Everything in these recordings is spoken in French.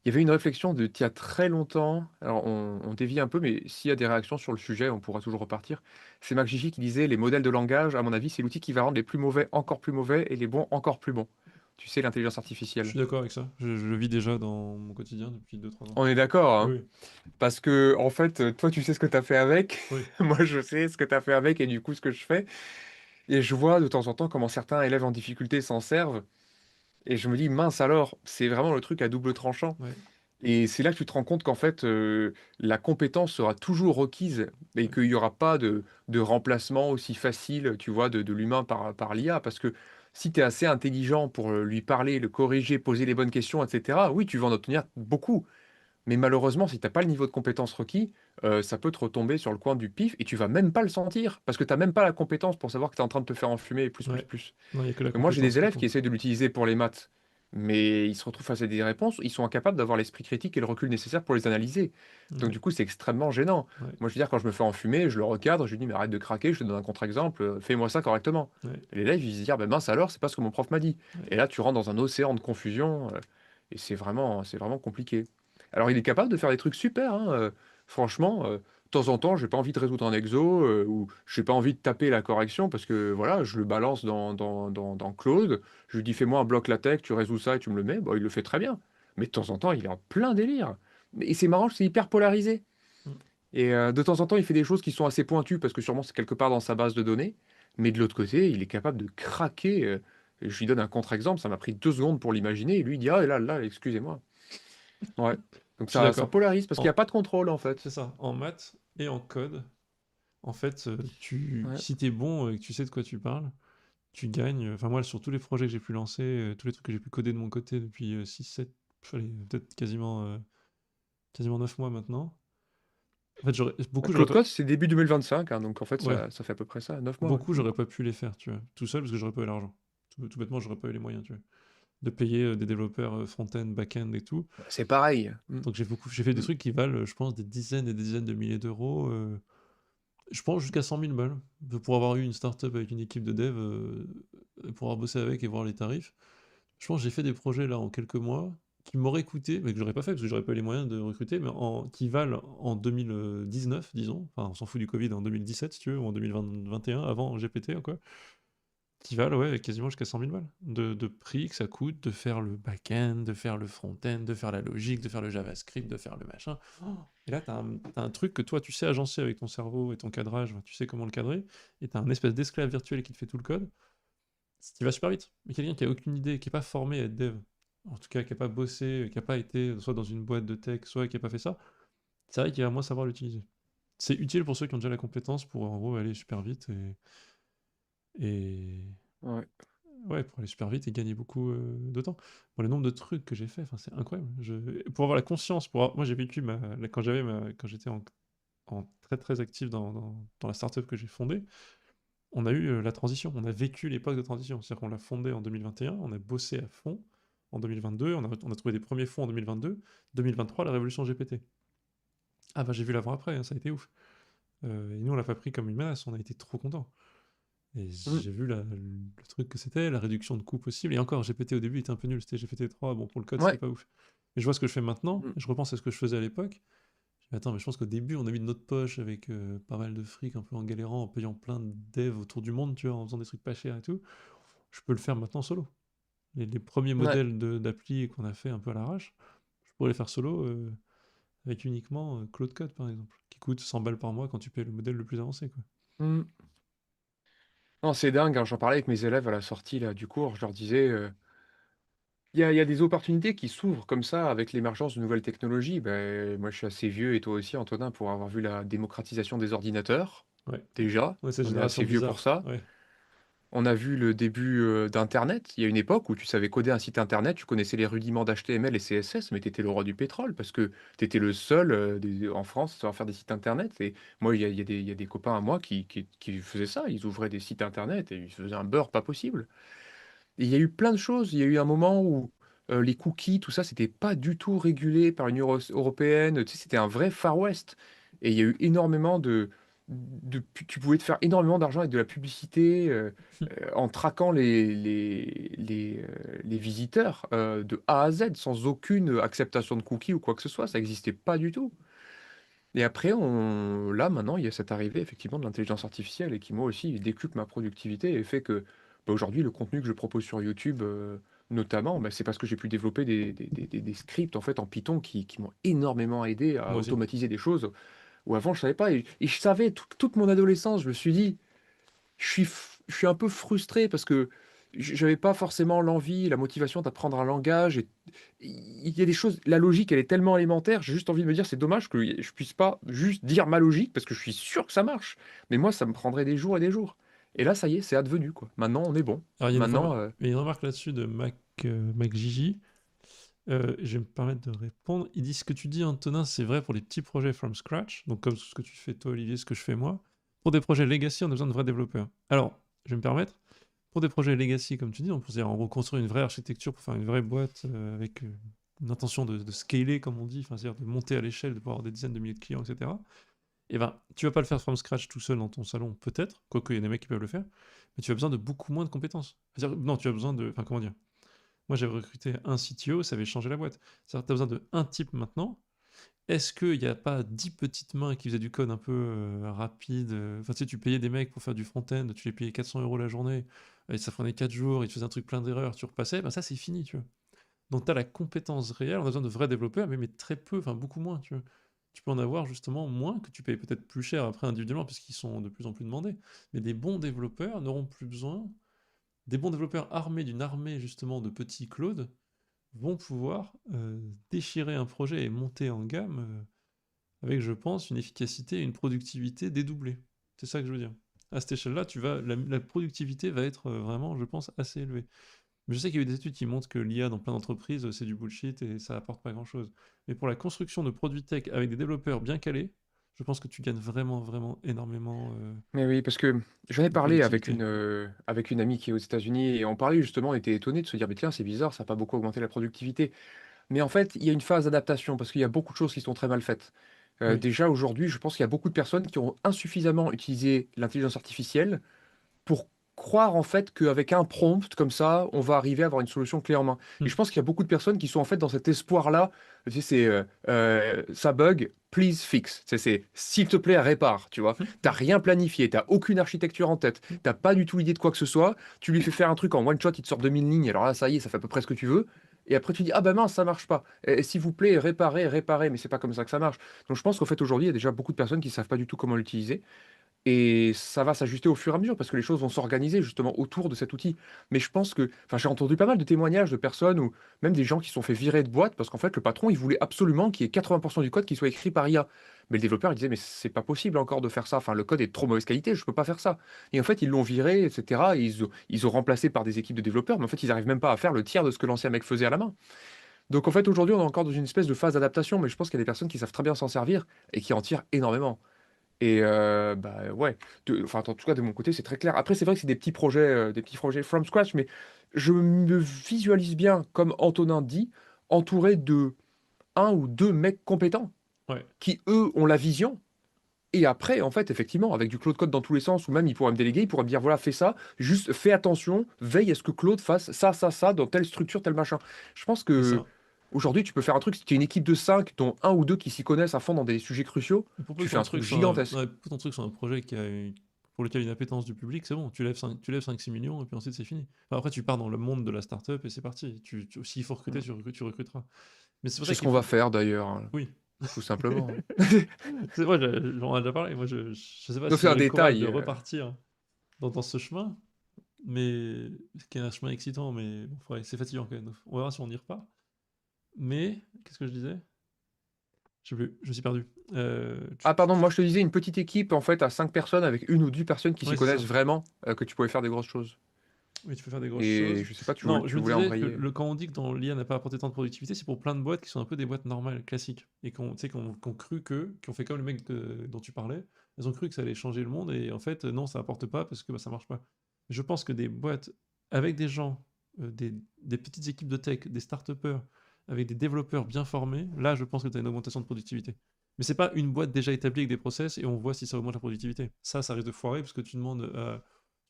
Il y avait une réflexion de il y a très longtemps, alors on dévie un peu, mais s'il y a des réactions sur le sujet, on pourra toujours repartir. C'est McGiffy qui disait: «Les modèles de langage, à mon avis, c'est l'outil qui va rendre les plus mauvais encore plus mauvais et les bons encore plus bons». Tu sais, l'intelligence Je artificielle. suis d'accord avec ça. Je le vis déjà dans mon quotidien depuis 2 3 ans. On est d'accord, hein? Oui, Parce que en fait, toi, tu sais ce que tu as fait avec, oui, moi, je sais ce que tu as fait avec et du coup, ce que je fais et je vois de temps en temps comment certains élèves en difficulté s'en servent et je me dis: «Mince alors!» C'est vraiment le truc à double tranchant. ouais, Et c'est là que tu te rends compte qu'en fait, la compétence sera toujours requise et ouais, qu'il y aura pas de remplacement aussi facile, tu vois, de l'humain par l'IA. Parce que si tu es assez intelligent pour, lui parler, le corriger, poser les bonnes questions et cetera, oui, tu vas en obtenir beaucoup. Mais malheureusement, si tu as pas le niveau de compétence requis, ça peut te retomber sur le coin du pif et tu vas même pas le sentir. Parce que tu as même pas la compétence pour savoir que tu es en train de te faire enfumer plus, plus, ouais. plus. Non, il y a que la Moi, j'ai compétence des qui élèves qui compte. essayent de l'utiliser pour les maths, mais ils se retrouvent face à des réponses, ils sont incapables d'avoir l'esprit critique et le recul nécessaire pour les analyser. Donc Ouais, du coup, c'est extrêmement gênant. ouais, Moi, je veux dire, quand je me fais enfumer, je le recadre, je lui dis: «Mais arrête de craquer, je te donne un contre-exemple, fais-moi ça correctement». ouais, Et l'élève, il se dit: «Ah ben mince alors, c'est pas ce que mon prof m'a dit». ouais. Et là, tu rentres dans un océan de confusion, et c'est vraiment compliqué. Alors il est capable de faire des trucs super, hein, franchement, de temps en temps, j'ai pas envie de résoudre un exo, ou j'ai pas envie de taper la correction parce que voilà, je le balance dans Claude, je lui dis: «Fais-moi un bloc LaTeX, tu résous ça et tu me le mets». Bah, il le fait très bien. Mais de temps en temps, il est en plein délire. Mais et c'est marrant, c'est hyper polarisé Mmh. et de temps en temps, il fait des choses qui sont assez pointues parce que sûrement c'est quelque part dans sa base de données. Mais de l'autre côté, il est capable de craquer, et je lui donne un contre-exemple, ça m'a pris 2 secondes pour l'imaginer et lui il dit: «Ah là là, excusez-moi». Ouais, donc Je suis ça d'accord. polarise parce qu'il y a En pas de contrôle, en C'est fait. ça, en maths et en code, en fait, Ouais. si t'es bon et que tu sais de quoi tu parles, tu gagnes. Enfin, moi, sur tous les projets que j'ai pu lancer, tous les trucs que j'ai pu coder de mon côté depuis 6-7, allez, peut-être quasiment 9 mois maintenant. En fait, Bah, beaucoup, j'aurais Claude pas, Code, c'est début 2025, hein, donc en fait, ouais, ça fait à peu près ça, 9 mois, ouais. beaucoup, j'aurais pas pu les faire, tu vois, tout seul parce que j'aurais pas eu l'argent. Tout bêtement, j'aurais pas eu les moyens, tu vois, de payer des développeurs front-end, back-end et tout. Bah, c'est pareil. Mmh. Donc j'ai fait des Mmh. trucs qui valent, je pense, des dizaines et des dizaines de milliers d'euros. Je pense jusqu'à 100 000 balles, pour avoir eu une startup avec une équipe de dev, pour avoir bossé avec et voir les tarifs. Je pense que j'ai fait des projets là en quelques mois qui m'auraient coûté, mais que j'aurais pas fait parce que j'aurais pas eu les moyens de recruter, mais qui valent en 2019, disons, enfin on s'en fout du Covid, en 2017 si tu veux, ou en 2021, avant GPT quoi, qui valent ouais, quasiment jusqu'à 100 000 balles de prix que ça coûte de faire le back-end, de faire le front-end, de faire la logique, de faire le JavaScript, de faire le machin. Oh, et là, t'as un truc que toi, tu sais agencer avec ton cerveau et ton cadrage, tu sais comment le cadrer, et t'as un espèce d'esclave virtuel qui te fait tout le code, ce qui va super vite. Mais quelqu'un qui a aucune idée, qui est pas formé à être dev, en tout cas qui a pas bossé, qui a pas été soit dans une boîte de tech, soit qui a pas fait ça, c'est vrai qu'il va moins savoir l'utiliser. C'est utile pour ceux qui ont déjà la compétence pour en gros aller super vite et Ouais. ouais, pour aller super vite et gagner beaucoup de temps. Moi, le nombre de trucs que j'ai fait, enfin, c'est incroyable. Pour avoir la conscience, moi j'ai vécu quand j'étais en très très actif dans la startup que j'ai fondée, on a eu la transition, on a vécu l'époque de transition. C'est-à-dire qu'on l'a fondée en 2021, on a bossé à fond en 2022, on a trouvé des premiers fonds en 2022, 2023, la révolution GPT. Ah bah j'ai vu l'avant-après, hein, ça a été ouf. Et nous, on l'a pas pris comme une menace, on a été trop contents. Et Mmh. j'ai vu le truc que c'était, la réduction de coûts possible. Et encore, GPT au début était un peu nul, c'était GPT-3, bon pour le code c'était Ouais. pas ouf. Mais je vois ce que je fais maintenant, Mmh. et je repense à ce que je faisais à l'époque. Je me dis, attends, mais je pense qu'au début on a mis de notre poche avec pas mal de fric, un peu en galérant, en payant plein de devs autour du monde, tu vois, en faisant des trucs pas chers et tout. Je peux le faire maintenant solo. Les premiers Ouais. modèles d'appli qu'on a fait un peu à l'arrache, je pourrais les faire solo avec uniquement Claude Code par exemple, qui coûte 100 balles par mois quand tu payes le modèle le plus avancé, quoi. Mmh. Non, c'est dingue, hein, j'en parlais avec mes élèves à la sortie là, du cours, je leur disais, il y a des opportunités qui s'ouvrent comme ça avec l'émergence de nouvelles technologies. Ben moi, je suis assez vieux et toi aussi, Antonin, pour avoir vu la démocratisation des ordinateurs. Ouais, Déjà, ouais, cette on est génération assez vieux pour bizarre, ça. ouais. On a vu le début, d'internet. Il y a une époque où tu savais coder un site internet, tu connaissais les rudiments d'HTML et CSS, mais tu étais le roi du pétrole parce que tu étais le seul, des en France à savoir faire des sites internet et moi, il y a des copains à moi qui faisaient ça. Ils ouvraient des sites internet et ils faisaient un beurre pas possible et il y a eu plein de choses. Il y a eu un moment où, les cookies, tout ça, c'était pas du tout régulé par l'Union européenne. Tu sais, c'était un vrai Far West et il y a eu énormément tu pouvais te faire énormément d'argent avec de la publicité, en traquant les visiteurs, de A à Z, sans aucune acceptation de cookies ou quoi que ce soit. Ça existait pas du tout. Et après, là, maintenant, il y a cette arrivée effectivement de l'intelligence artificielle et qui, moi aussi, décuple ma productivité et fait que aujourd'hui, le contenu que je propose sur YouTube, notamment, c'est parce que j'ai pu développer des scripts en fait en Python qui m'ont énormément aidé à Moi aussi. automatiser des choses où avant je savais pas. Et je savais toute mon adolescence, je me suis dit, je suis un peu frustré parce que j'avais pas forcément l'envie, la motivation d'apprendre un langage. Et il y a des choses, la logique, elle est tellement élémentaire. J'ai juste envie de me dire, c'est dommage que je puisse pas juste dire ma logique parce que je suis sûr que ça marche. Mais moi, ça me prendrait des jours et des jours. Et là, ça y est, c'est advenu, quoi. Maintenant, on est bon. Alors, Maintenant, il y a une remarque là-dessus de Mac Gigi. Je vais me permettre de répondre. Il dit ce que tu dis, Antonin, c'est vrai pour les petits projets from scratch, donc comme ce que tu fais toi, Olivier, ce que je fais moi. Pour des projets legacy, on a besoin de vrais développeurs. Alors, je vais me permettre, pour des projets legacy, comme tu dis, on peut dire en gros construire une vraie architecture pour faire une vraie boîte avec une intention de scaler, comme on dit, enfin, c'est-à-dire de monter à l'échelle, de pouvoir avoir des dizaines de milliers de clients, etc. Et ben, tu vas pas le faire from scratch tout seul dans ton salon, peut-être, quoique il y a des mecs qui peuvent le faire, mais tu as besoin de beaucoup moins de compétences. C'est-à-dire, non, tu as besoin de. Enfin, comment dire? Moi, j'avais recruté un CTO, ça avait changé la boîte. C'est-à-dire, tu as besoin de un type maintenant. Est-ce qu'il n'y a pas 10 petites mains qui faisaient du code un peu rapide Enfin, tu sais, tu payais des mecs pour faire du front-end, tu les payais 400 € la journée, et ça prenait 4 jours, ils te faisaient un truc plein d'erreurs, tu repassais, ben ça, c'est fini, tu vois. Donc, tu as la compétence réelle, on a besoin de vrais développeurs, mais très peu, enfin beaucoup moins, tu vois. Tu peux en avoir justement moins, que tu payes peut-être plus cher après individuellement, parce qu'ils sont de plus en plus demandés. Mais des bons développeurs n'auront plus besoin. Des bons développeurs armés d'une armée justement de petits Claude vont pouvoir déchirer un projet et monter en gamme avec, je pense, une efficacité et une productivité dédoublées. C'est ça que je veux dire. À cette échelle-là, la productivité va être vraiment, je pense, assez élevée. Mais je sais qu'il y a eu des études qui montrent que l'IA dans plein d'entreprises, c'est du bullshit et ça apporte pas grand-chose. Mais pour la construction de produits tech avec des développeurs bien calés, je pense que tu gagnes vraiment, vraiment énormément mais oui, parce que j'en ai de parlé productivité. avec une amie qui est aux États-Unis et on parlait justement, on était étonné de se dire, mais tiens, c'est bizarre, ça n'a pas beaucoup augmenté la productivité. Mais en fait, il y a une phase d'adaptation parce qu'il y a beaucoup de choses qui sont très mal faites. Oui. Déjà aujourd'hui, je pense qu'il y a beaucoup de personnes qui ont insuffisamment utilisé l'intelligence artificielle pour croire en fait qu'avec un prompt comme ça, on va arriver à avoir une solution clé en main. Et Hmm. je pense qu'il y a beaucoup de personnes qui sont en fait dans cet espoir-là. Tu sais, c'est ça bug, please fix. C'est s'il te plaît, répare. Tu vois, t'as rien planifié, t'as aucune architecture en tête, t'as pas du tout l'idée de quoi que ce soit. Tu lui fais faire un truc en one shot, il te sort 2000 lignes. Alors là, ça y est, ça fait à peu près ce que tu veux. Et après, tu dis, ah ben mince, ça marche pas. S'il vous plaît, réparez, réparez. Mais c'est pas comme ça que ça marche. Donc je pense qu'en fait, aujourd'hui, il y a déjà beaucoup de personnes qui savent pas du tout comment l'utiliser. Et ça va s'ajuster au fur et à mesure parce que les choses vont s'organiser justement autour de cet outil. Mais je pense que, enfin, j'ai entendu pas mal de témoignages de personnes ou même des gens qui se sont fait virer de boîte parce qu'en fait, le patron, il voulait absolument qu'il y ait 80% du code qui soit écrit par IA. Mais le développeur, il disait, mais c'est pas possible encore de faire ça. Enfin, le code est de trop mauvaise qualité, je peux pas faire ça. Et en fait, ils l'ont viré, etc. Et ils ont remplacé par des équipes de développeurs, mais en fait, ils arrivent même pas à faire le tiers de ce que l'ancien mec faisait à la main. Donc en fait, aujourd'hui, on est encore dans une espèce de phase d'adaptation, mais je pense qu'il y a des personnes qui savent très bien s'en servir et qui en tirent énormément. Et ouais, enfin, en tout cas, de mon côté, c'est très clair. Après, c'est vrai que c'est des petits projets from scratch, mais je me visualise bien, comme Antonin dit, entouré de un ou deux mecs compétents Ouais. qui, eux, ont la vision. Et après, en fait, effectivement, avec du Claude Code dans tous les sens, ou même il pourrait me déléguer, il pourrait me dire, voilà, fais ça, juste fais attention, veille à ce que Claude fasse ça, dans telle structure, tel machin. Je pense C'est que ça. aujourd'hui, tu peux faire un truc, si tu as une équipe de 5 dont un ou deux qui s'y connaissent à fond dans des sujets cruciaux, Pour peu tu que fais ton un truc truc soit un, gigantesque. ouais, pour ton truc soit un projet pour lequel il y a une appétence du public, c'est bon, tu lèves 5-6 millions et puis ensuite c'est fini. Enfin, après, tu pars dans le monde de la startup et c'est parti. S'il faut recruter, tu recruteras. Mais c'est pour C'est ça ce qu'il qu'on va faut. faire d'ailleurs, hein, Oui. tout simplement. C'est vrai, j'en ai déjà parlé. Moi, je sais pas Donc si c'est un j'aurai le courage détail. de repartir dans ce chemin, mais qui est un chemin excitant, mais bon, ouais, c'est fatigant quand même. On verra si on y repart. Mais, qu'est-ce que je disais? Je sais plus, je me suis perdu. Ah pardon, moi je te disais une petite équipe en fait à 5 personnes avec une ou deux personnes qui s'y Ouais, c'est connaissent ça. vraiment, que tu pouvais faire des grosses choses. Oui, tu peux faire des grosses Et choses. je sais pas, Non, je tu me voulais disais que embrayer. quand on dit que dans l'IA n'a pas apporté tant de productivité, c'est pour plein de boîtes qui sont un peu des boîtes normales, classiques, et tu sais, qui ont cru qui ont fait comme le mec dont tu parlais, elles ont cru que ça allait changer le monde, et en fait, non, ça apporte pas parce que bah, ça marche pas. Je pense que des boîtes avec des gens, des petites équipes de tech, des start-upers, avec des développeurs bien formés, là, je pense que tu as une augmentation de productivité. Mais c'est pas une boîte déjà établie avec des process et on voit si ça augmente la productivité. Ça risque de foirer parce que tu demandes,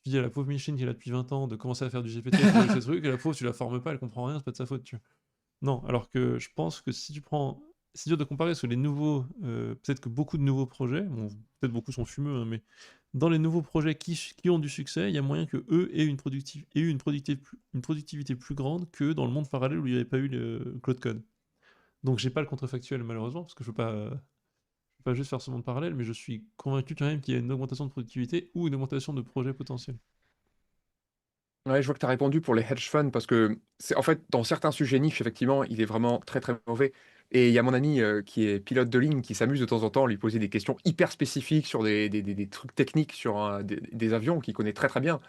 tu dis à la pauvre machine qui est là depuis 20 ans de commencer à faire du GPT, à corriger ses trucs et la pauvre tu la formes pas, elle comprend rien, c'est pas de sa faute, tu vois? Non, alors que je pense que si tu prends c'est dur de comparer parce que les nouveaux, peut-être que beaucoup de nouveaux projets, bon, peut-être beaucoup sont fumeux, hein, mais dans les nouveaux projets qui ont du succès, il y a moyen qu'eux aient une productivité plus grande que dans le monde parallèle où il n'y avait pas eu le Claude Code. Donc j'ai pas le contrefactuel malheureusement, parce que je veux pas juste faire ce monde parallèle, mais je suis convaincu quand même qu'il y a une augmentation de productivité ou une augmentation de projets potentiels. Ouais, je vois que tu as répondu pour les hedge funds parce que c'est en fait, dans certains sujets niches, effectivement, il est vraiment très, très mauvais et il y a mon ami, qui est pilote de ligne qui s'amuse de temps en temps à lui poser des questions hyper spécifiques sur des trucs techniques sur un des avions qu'il connaît très, très bien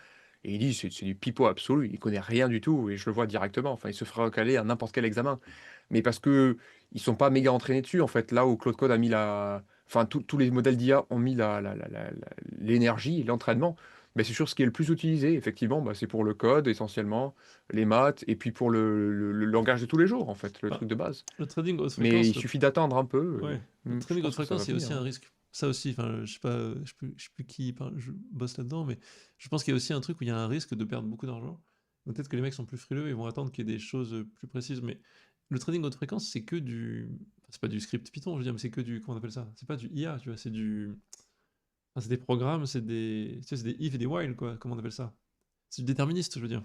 et il dit: «C'est du pipeau absolu, il connaît rien du tout» et je le vois directement. Enfin, il se ferait recaler à n'importe quel examen. Mais parce qu'ils sont pas méga entraînés dessus, en fait. Là où Claude Code a mis la enfin, tous les modèles d'IA ont mis l'énergie, l'entraînement, mais c'est sûr ce qui est le plus utilisé effectivement, bah, c'est pour le code essentiellement, les maths et puis pour le langage de tous les jours, en fait, le Enfin, truc de base. le trading haute Mais fréquence, il suffit d'attendre un peu, ouais, le je trading haute pense que ça va fréquence, il y a venir, aussi un hein. risque. Ça aussi, enfin, je sais pas, je sais plus qui je bosse là-dedans, mais je pense qu'il y a aussi un truc où il y a un risque de perdre beaucoup d'argent. Donc peut-être que les mecs sont plus frileux et vont attendre qu'il y ait des choses plus précises. Mais le trading haute fréquence, c'est que du. Enfin, c'est pas du script Python, je veux dire, mais c'est que du. Comment on appelle ça? C'est pas du IA, tu vois, c'est du. Enfin, c'est des programmes, c'est des. Tu sais, c'est des if et des while, quoi. Comment on appelle ça? C'est du déterministe, je veux dire.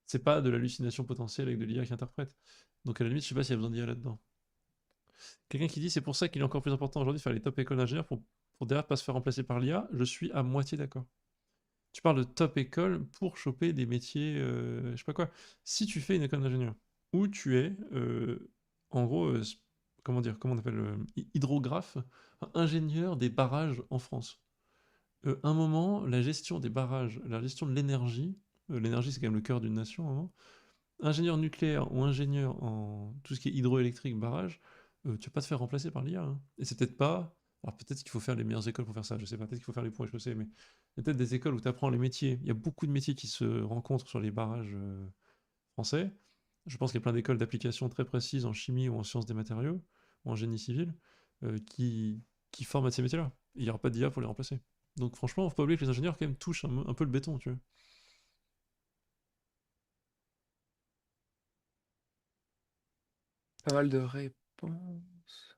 C'est pas de l'hallucination potentielle avec de l'IA qui interprète. Donc à la limite, je sais pas s'il y a besoin d'IA là-dedans. Quelqu'un qui dit c'est pour ça qu'il est encore plus important aujourd'hui de faire les top écoles d'ingénieurs pour derrière pas se faire remplacer par l'IA, je suis à moitié d'accord. Tu parles de top école pour choper des métiers, je sais pas quoi. Si tu fais une école d'ingénieur où tu es, en gros, comment dire, comment on appelle, hydrographe, enfin, ingénieur des barrages en France. Un moment, la gestion des barrages, la gestion de l'énergie c'est quand même le cœur d'une nation, à un moment, ingénieur nucléaire ou ingénieur en tout ce qui est hydroélectrique, barrage, tu vas pas te faire remplacer par l'IA, hein. Et c'est peut-être pas. Alors peut-être qu'il faut faire les meilleures écoles pour faire ça, je sais pas, peut-être qu'il faut faire les ponts et chaussées, mais il y a peut-être des écoles où tu apprends les métiers. Il y a beaucoup de métiers qui se rencontrent sur les barrages français. Je pense qu'il y a plein d'écoles d'application très précises en chimie ou en sciences des matériaux ou en génie civil qui forment à ces métiers-là. Il n'y aura pas d'IA pour les remplacer. Donc franchement, faut pas oublier que les ingénieurs quand même touchent un peu le béton, tu vois. Pas mal de réponses.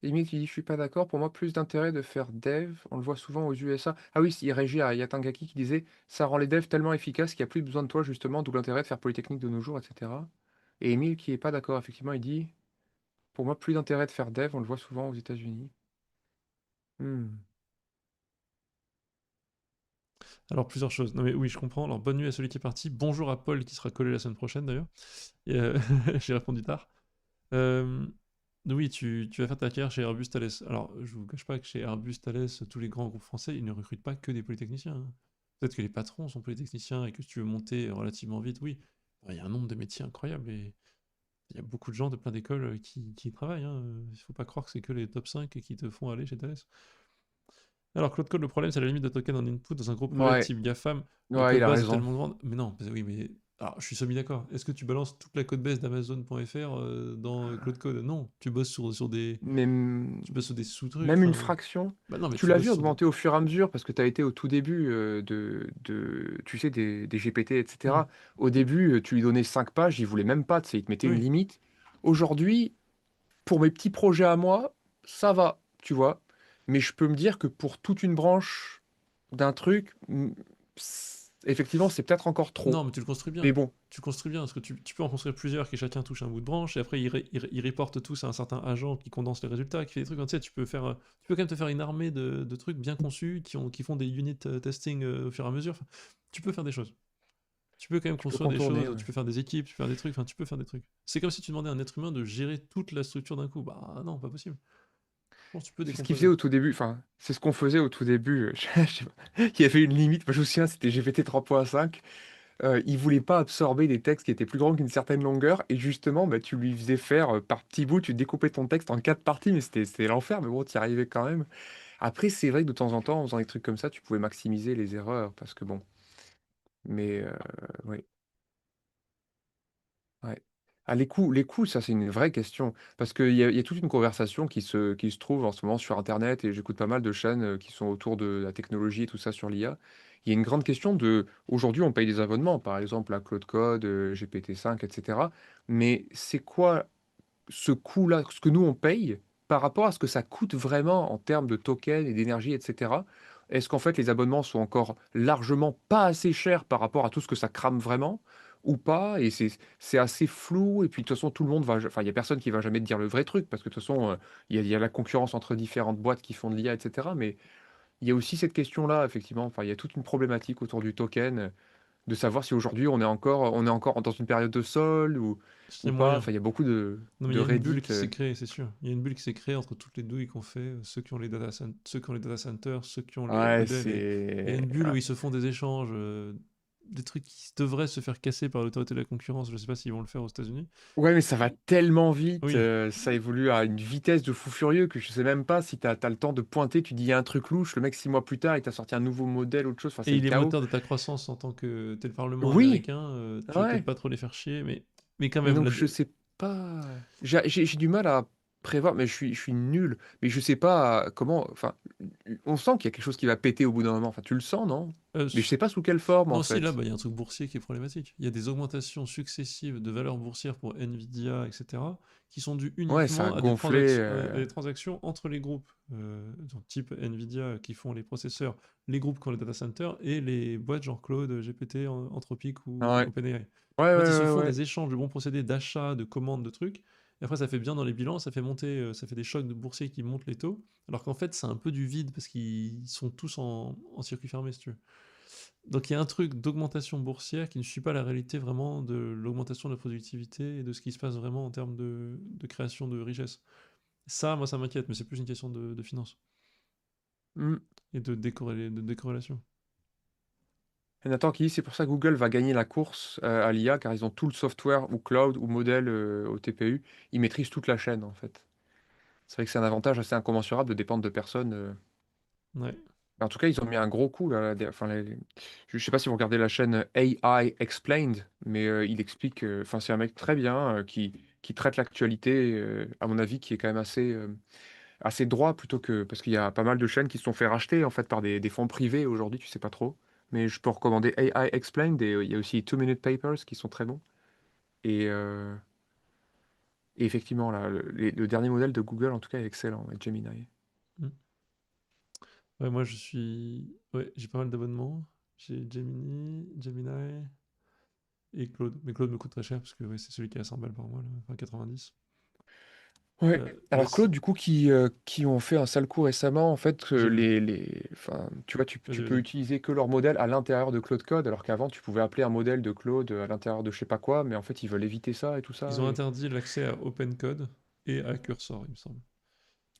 Limite, il dit: «Je suis pas d'accord, pour moi, plus d'intérêt de faire dev, on le voit souvent aux USA». Ah oui, il réagit à Yatangaki qui disait: «Ça rend les devs tellement efficaces qu'il y a plus besoin de toi justement, d'où l'intérêt de faire Polytechnique de nos jours» et cetera et Émile qui est pas d'accord, effectivement, il dit: «Pour moi, plus d'intérêt de faire dev, on le voit souvent aux États-Unis». Mmh. Alors, plusieurs choses. Non, mais oui, je comprends. Alors, bonne nuit à celui qui est parti. Bonjour à Paul qui sera collé la semaine prochaine d'ailleurs. Et, j'ai répondu tard. Euh, oui, tu vas faire ta carrière chez Airbus Thales. Alors, je vous cache pas que chez Airbus Thales, tous les grands groupes français, ils ne recrutent pas que des polytechniciens, hein. Peut-être que les patrons sont polytechniciens et que si tu veux monter relativement vite, oui. Il y a un nombre de métiers incroyable et il y a beaucoup de gens de plein d'écoles qui y travaillent, hein. Il ne faut pas croire que c'est que les top 5 qui te font aller chez Thales. Alors, Claude Code, le problème, c'est la limite de token en input dans un gros projet Ouais, type GAFAM. Le ouais, il code a base est raison. tellement grand. Mais non, oui, mais. Alors, je suis semi-d'accord. Est-ce que tu balances toute la code base d'Amazon.fr dans Claude Code? Non, tu bosses sur des. Mais, Tu bosses sur des sous-trucs. même une Enfin. fraction, Bah non, mais tu tu l'as bosses vu sur des. augmenter au fur et à mesure parce que tu as été au tout début, tu sais, des GPT et Hmm. cetera. Au début, tu lui donnais 5 pages, il voulait même pas, tu sais, il te mettait une Oui. limite. Aujourd'hui, pour mes petits projets à moi, ça va, tu vois? Mais je peux me dire que pour toute une branche d'un truc, effectivement, c'est peut-être encore trop. Non, mais tu le construis Mais bien. bon, Tu construis bien, parce que tu peux en construire plusieurs qui chacun touche un bout de branche, et après ils reportent tous à un certain agent qui condense les résultats, qui fait des trucs. Tu sais, tu peux quand même te faire une armée de trucs bien conçus qui font des unit testing au fur et à mesure. Enfin, tu peux faire des choses. Tu peux quand même tu peux construire des contourner, choses, ouais. tu peux faire des équipes, tu peux faire des trucs, enfin tu peux faire des trucs. C'est comme si tu demandais à un être humain de gérer toute la structure d'un coup. Bah non, pas possible. Je pense que tu peux C'est ce qu'il faisait décomposer. au tout début, enfin, c'est ce qu'on faisait au tout début, je sais pas. Il y avait une limite, moi je me souviens, c'était GPT 3.5. Il voulait pas absorber des textes qui étaient plus grands qu'une certaine longueur et justement, bah, tu lui faisais faire, par petits bouts, tu découpais ton texte en 4 parties, mais c'était l'enfer, mais bon, tu y arrivais quand même. Après, c'est vrai que de temps en temps, en faisant des trucs comme ça, tu pouvais maximiser les erreurs parce que bon, mais oui, ouais. Ah, les coûts, ça, c'est une vraie question. Parce qu'il y a toute une conversation qui se trouve en ce moment sur internet et j'écoute pas mal de chaînes, qui sont autour de la technologie et tout ça sur l'IA. Il y a une grande question de aujourd'hui, on paye des abonnements, par exemple à Claude Code, GPT-5 et cetera. Mais c'est quoi ce coût-là, ce que nous on paye, par rapport à ce que ça coûte vraiment en termes de tokens et d'énergie et cetera? Est-ce qu'en fait les abonnements sont encore largement pas assez chers par rapport à tout ce que ça crame vraiment ou pas? Et c'est assez flou et puis de toute façon tout le monde va enfin il y a personne qui va jamais te dire le vrai truc parce que de toute façon, il y a la concurrence entre différentes boîtes qui font de l'IA et cetera. Mais il y a aussi cette question-là effectivement, enfin il y a toute une problématique autour du token, de savoir si aujourd'hui on est encore dans une période de solde C'est ou pas. moyen. Enfin il y a beaucoup Non, mais il de y a une Reddit, bulle qui s'est créée, c'est sûr. Il y a une bulle qui s'est créée entre toutes les douilles qu'on fait, ceux qui ont les ceux qui ont les data centers, ceux qui ont les ouais, modèles, et il y a c'est une bulle ouais. où ils se font des échanges, des trucs qui devraient se faire casser par l'autorité de la concurrence. Je sais pas s'ils vont le faire aux États-Unis. Ouais, mais ça va tellement vite, Oui, ça évolue à une vitesse de fou furieux que je sais même pas si tu as le temps de pointer, tu dis: «Il y a un truc louche», le mec 6 mois plus tard, il t'a sorti un nouveau modèle, autre chose, enfin et c'est le il est chaos. moteur de ta croissance en tant que t'es le Parlement Oui! américain, tu vas peut-être Ouais, pas trop les faire chier, mais quand et même, donc je sais pas, j'ai du mal à prévoir, mais je suis nul, mais je sais pas comment enfin, on sent qu'il y a quelque chose qui va péter au bout d'un moment, enfin tu le sens, non? euh, Mais je sais pas sous quelle forme en Non, si, là, fait. bah, il y a un truc boursier qui est problématique. Il y a des augmentations successives de valeurs boursières pour Nvidia, etc., qui sont dues Ouais, ça a uniquement gonflé, à des transactions entre les groupes, donc type Nvidia qui font les processeurs, les groupes qui ont les data centers, et les boîtes genre Claude, GPT, Anthropic ou ouais. OpenAI. Ouais, En fait, ils se ouais, font ouais, ouais. des échanges de bons procédés d'achat, de commandes, de trucs, et après ça fait bien dans les bilans, ça fait monter, ça fait des chocs de boursiers qui montent les taux, alors qu'en fait c'est un peu du vide parce qu'ils sont tous en circuit fermé, si tu veux. Donc il y a un truc d'augmentation boursière qui ne suit pas la réalité vraiment de l'augmentation de la productivité et de ce qui se passe vraiment en termes de création de richesse. Ça, moi, ça m'inquiète, mais c'est plus une question de finance Mmh. et de décorrélation. Et Nathan qui dit: «C'est pour ça que Google va gagner la course, à l'IA car ils ont tout le software ou cloud ou modèle, au TPU. Ils maîtrisent toute la chaîne, en fait». C'est vrai que c'est un avantage assez incommensurable de dépendre de personnes, Ouais. en tout cas, ils ont mis un gros coup là, des enfin les je sais pas si vous regardez la chaîne AI Explained, mais il explique, enfin c'est un mec très bien, qui traite l'actualité, à mon avis, qui est quand même assez droit plutôt que parce qu'il y a pas mal de chaînes qui se sont fait racheter, en fait, par des fonds privés aujourd'hui, tu sais pas trop. Mais je peux recommander AI Explained et il y a aussi Two Minute Papers qui sont très bons et heu et effectivement là, le dernier modèle de Google, en tout cas, est excellent, ouais, Gemini. Mm. Ouais, moi, je suis. Ouais, j'ai pas mal d'abonnements. J'ai Gemini et Claude. Mais Claude me coûte très cher parce que ouais, c'est celui qui est à 100 balles par mois, là. Enfin 90. Ouais. Mais Alors Claude, du coup, qui ont fait un sale coup récemment, en fait, j'ai vu. enfin, tu vois, Vas-y, tu peux vas-y. utiliser que leur modèle à l'intérieur de Claude Code, alors qu'avant, tu pouvais appeler un modèle de Claude à l'intérieur de je sais pas quoi, mais en fait, ils veulent éviter ça et tout Ils ça. ont interdit l'accès à OpenCode et à Cursor, il me semble.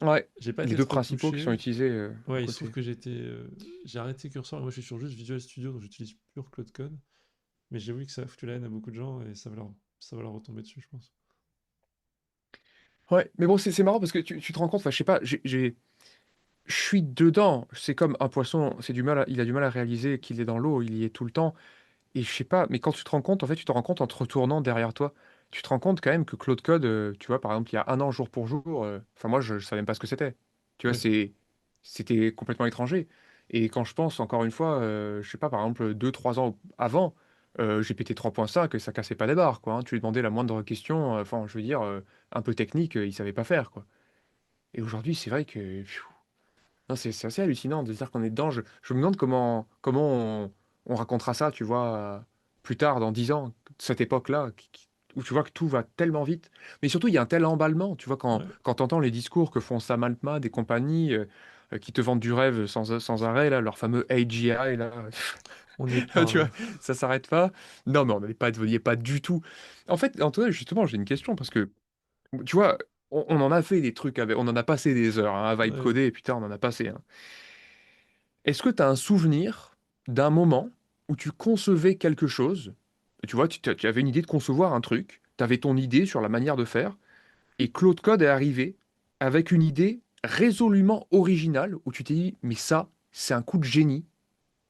Ouais, J'ai pas les été deux trop principaux qui sont touché. utilisés à Ouais, il se trouve côté. que j'ai arrêté Cursor et moi je suis sur juste Visual Studio, donc j'utilise pur Cloud Code. Mais j'ai vu que ça a foutu la haine à beaucoup de gens et ça va leur retomber dessus, je pense. Ouais, mais bon, c'est marrant parce que tu te rends compte, enfin, je sais pas, je suis dedans. C'est comme un poisson, il a du mal à réaliser qu'il est dans l'eau, il y est tout le temps. Et je sais pas, mais quand tu te rends compte, en fait, tu te rends compte en te retournant derrière toi. Tu te rends compte quand même que Claude Code, tu vois, par exemple, il y a un an, jour pour jour, enfin moi, je savais même pas ce que c'était. Tu vois, Oui, c'était complètement étranger. Et quand je pense, encore une fois, je sais pas, par exemple, 2 3 ans avant, GPT 3.5, ça cassait pas des barres, quoi, hein. Tu lui demandais la moindre question, enfin, je veux dire, un peu technique, il savait pas faire, quoi. Et aujourd'hui, c'est vrai que non, c'est assez hallucinant de se dire qu'on est dedans. Je me demande comment on racontera ça, tu vois, plus tard, dans 10 ans, cette époque-là, où tu vois que tout va tellement vite. Mais surtout, il y a un tel emballement, tu vois, ouais. quand tu entends les discours que font Sam Altman, des compagnies qui te vendent du rêve sans arrêt, là, leur fameux AGI, là, On n'y est pas, tu vois, hein. ça s'arrête pas. Non, mais on n'y est pas du tout. En fait, Antoine, justement, j'ai une question parce que tu vois, on en a fait des trucs avec on en a passé des heures, hein, à vibe Ouais. coder et putain, on en a passé, hein. Est-ce que tu as un souvenir d'un moment où tu concevais quelque chose? Tu vois, tu avais une idée de concevoir un truc, tu avais ton idée sur la manière de faire et Claude Code est arrivé avec une idée résolument originale où tu t'es dit: «Mais ça, c'est un coup de génie,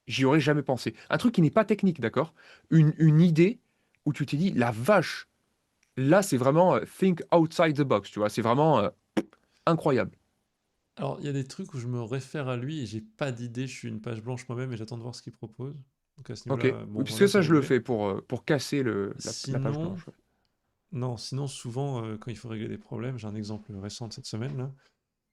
j'y aurais jamais pensé». Un truc qui n'est pas technique, d'accord? Une idée où tu t'es dit: «La vache! Là, c'est vraiment, think outside the box, tu vois? C'est vraiment, incroyable. Alors, il y a des trucs où je me réfère à lui et j'ai pas d'idée, je suis une page blanche moi-même et j'attends de voir ce qu'il propose. Donc à ce OK. niveau-là, Oui, bon parce que voilà, ça ça, va je le rouler. fais pour casser la page Sinon, blanche, ouais. non, sinon souvent, quand il faut régler des problèmes, j'ai un exemple récent de cette semaine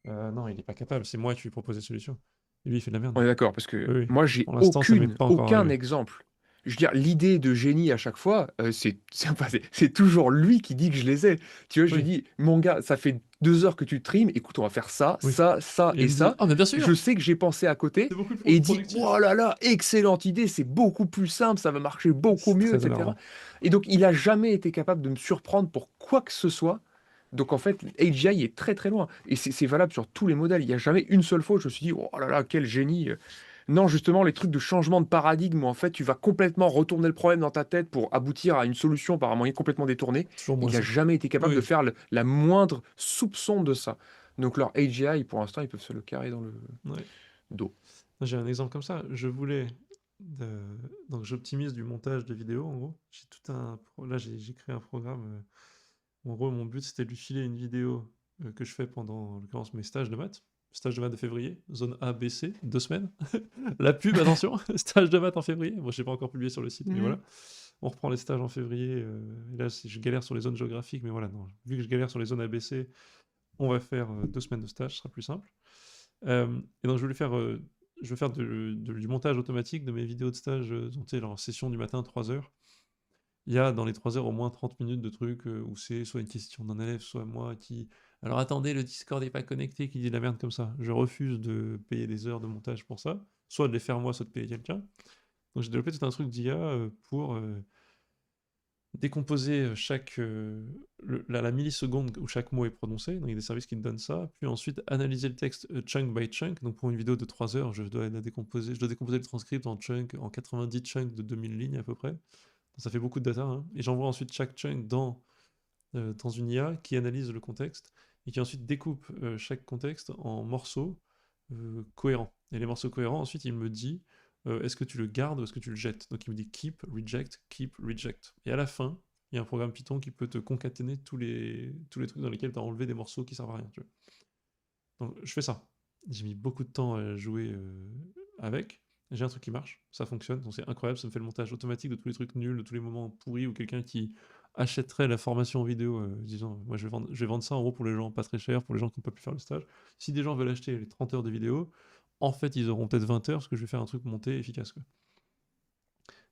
là. Non, il est pas capable, c'est moi qui lui propose des solutions. Et lui, il fait de la merde. On est d'accord, parce que Oui, oui. moi, j'ai Pour l'instant, ça m'est pas encore aucun arrivé. exemple. Je veux dire, l'idée de génie à chaque fois, c'est enfin, c'est toujours lui qui dit que je les ai. Tu vois, je lui Oui, dis: «Mon gars, ça fait 2 heures que tu trimes, écoute, on va faire ça, oui. ça, ça Et il et me dit: ça». «Ah mais bien Je sûr! sais que j'ai pensé à côté C'est beaucoup plus et il dit: «Oh productif!» là là, excellente idée, c'est beaucoup plus simple, ça va marcher beaucoup C'est mieux» et très cetera. énervant. Et donc il a jamais été capable de me surprendre pour quoi que ce soit. Donc en fait, AGI est très, très loin et c'est valable sur tous les modèles. Il y a jamais une seule fois où je me suis dit: «Oh là là, quel génie!» Non, justement, les trucs de changement de paradigme où en fait tu vas complètement retourner le problème dans ta tête pour aboutir à une solution par un moyen complètement détourné, Toujours moi il a ça. jamais été capable de Oui, faire la moindre soupçon de ça. Donc leur AGI, pour l'instant, ils peuvent se le carrer dans le ouais. dos. J'ai un exemple comme ça. Je voulais donc j'optimise du montage de vidéos en gros. J'ai tout un là j'ai créé un programme, en gros mon but c'était de lui filer une vidéo, que je fais pendant, en l'occurrence, mes stages de maths. Stage de maths de février, zone A, B, C, 2 semaines. La pub, attention, stage de maths en février. Bon, je l'ai pas encore publié sur le site, mais Mmh. voilà. On reprend les stages en février, et là je galère sur les zones géographiques, mais voilà, non, vu que je galère sur les zones A, B, C, on va faire, 2 semaines de stage, ce sera plus simple. Et donc je vais faire du montage automatique de mes vidéos de stage, donc tu sais, en session du matin, 3 heures. Il y a dans les 3 heures au moins 30 minutes de trucs, où c'est soit une question d'un élève, soit moi qui: «Alors attendez, le Discord n'est pas connecté», qui dit de la merde comme ça. Je refuse de payer des heures de montage pour ça, soit de les faire moi, soit de payer quelqu'un. Donc j'ai développé tout un truc d'IA, pour, décomposer, chaque, la milliseconde où chaque mot est prononcé, donc il y a des services qui te donnent ça, puis ensuite analyser le texte, chunk by chunk, donc pour une vidéo de 3 heures, je dois décomposer le transcript en chunk, en 90 chunks de 2000 lignes à peu près. Ça fait beaucoup de data, hein, et j'envoie ensuite chaque chunk dans une IA qui analyse le contexte et qui ensuite découpe, chaque contexte en morceaux, cohérents. Et les morceaux cohérents, ensuite, il me dit, est-ce que tu le gardes ou est-ce que tu le jettes? Donc il me dit keep, reject. Et à la fin, il y a un programme Python qui peut te concaténer tous les trucs dans lesquels tu as enlevé des morceaux qui servent à rien, tu vois. Donc je fais ça. J'ai mis beaucoup de temps à jouer, avec. J'ai un truc qui marche, ça fonctionne, donc c'est incroyable, ça me fait le montage automatique de tous les trucs nuls, de tous les moments pourris, ou quelqu'un qui achèterait la formation en vidéo, disant: «Moi je vais vendre ça en gros pour les gens pas très cher, pour les gens qui ont pas pu faire le stage». Si des gens veulent acheter les 30 heures de vidéo, en fait ils auront peut-être 20 heures parce que je vais faire un truc monté efficace, quoi.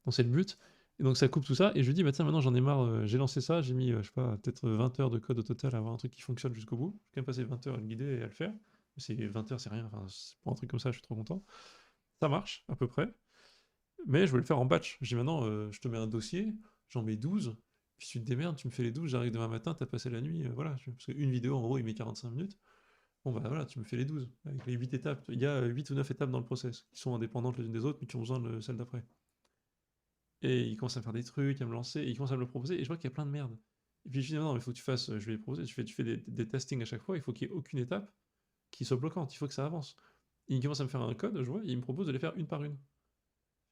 Donc c'est le but. Et donc ça coupe tout ça et je lui dis: «Bah tiens, maintenant j'en ai marre, j'ai lancé ça, j'ai mis, je sais pas, peut-être 20 heures de code au total à avoir un truc qui fonctionne jusqu'au bout. J'ai quand même passé 20 heures à le guider et à le faire. C'est 20 heures, c'est rien, enfin, pour un truc comme ça, je suis trop content. Ça marche à peu près, mais je voulais le faire en batch. Je dis: «Maintenant, je te mets un dossier, j'en mets 12, puis tu te démerdes, tu me fais les 12, j'arrive demain matin, t'as passé la nuit, voilà». Parce qu'une vidéo, en gros, il met 45 minutes. Bon, bah voilà, tu me fais les 12 avec les 8 étapes. Il y a 8 ou 9 étapes dans le process qui sont indépendantes les unes des autres, mais qui ont besoin de celle d'après. Et il commence à faire des trucs, à me lancer, et il commence à me le proposer, et je vois qu'il y a plein de merde. Et puis je dis: «Non, mais il faut que tu fasses», je vais lui proposer, tu fais des testings à chaque fois, il faut qu'il y ait aucune étape qui soit bloquante, il faut que ça avance. Et il commence à me faire un code, je vois, et il me propose de les faire une par une.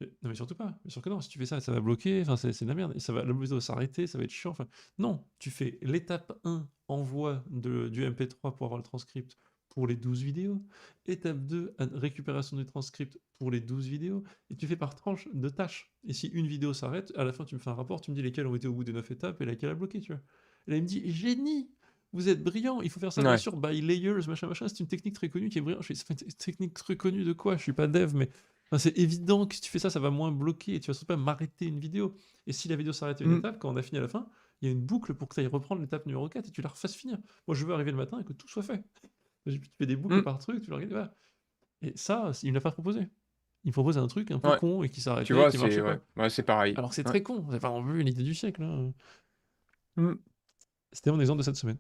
Non, mais surtout pas, bien sûr que non, si tu fais ça, ça va bloquer, enfin c'est de la merde, et la vidéo va s'arrêter, ça va être chiant, enfin. Non, tu fais l'étape 1, envoi du MP3 pour avoir le transcript pour les 12 vidéos, étape 2, récupération du transcript pour les 12 vidéos, et tu fais par tranche de tâches. Et si une vidéo s'arrête, à la fin tu me fais un rapport, tu me dis lesquelles ont été au bout des 9 étapes et laquelle a bloqué, tu vois. Et là il me dit: «Génie! Vous êtes brillant, il faut faire ça bien Ouais. sûr by layers, machin, machin, c'est une technique très connue qui est brillante». Je fais: «C'est une technique très connue de quoi? Je suis pas dev, mais enfin, c'est évident que si tu fais ça, ça va moins bloquer et tu vas surtout pas m'arrêter une vidéo. Et si la vidéo s'arrête à une Mmh. étape, quand on a fini à la fin, il y a une boucle pour que tu ailles reprendre l'étape numéro 4 et tu la refasses finir. Moi, je veux arriver le matin et que tout soit fait. Tu fais des boucles Mmh. par truc, tu le regardes, voilà. Et ça, il me l'a pas proposé. Il me propose un truc un peu Ouais. con et qui Tu s'arrêtait et vois, qui c'est marchait ouais, pas. ouais, c'est pareil. Alors que c'est Ouais. très con, c'est pas non plus l'idée du siècle, hein. Mmh. C'était mon exemple de cette semaine.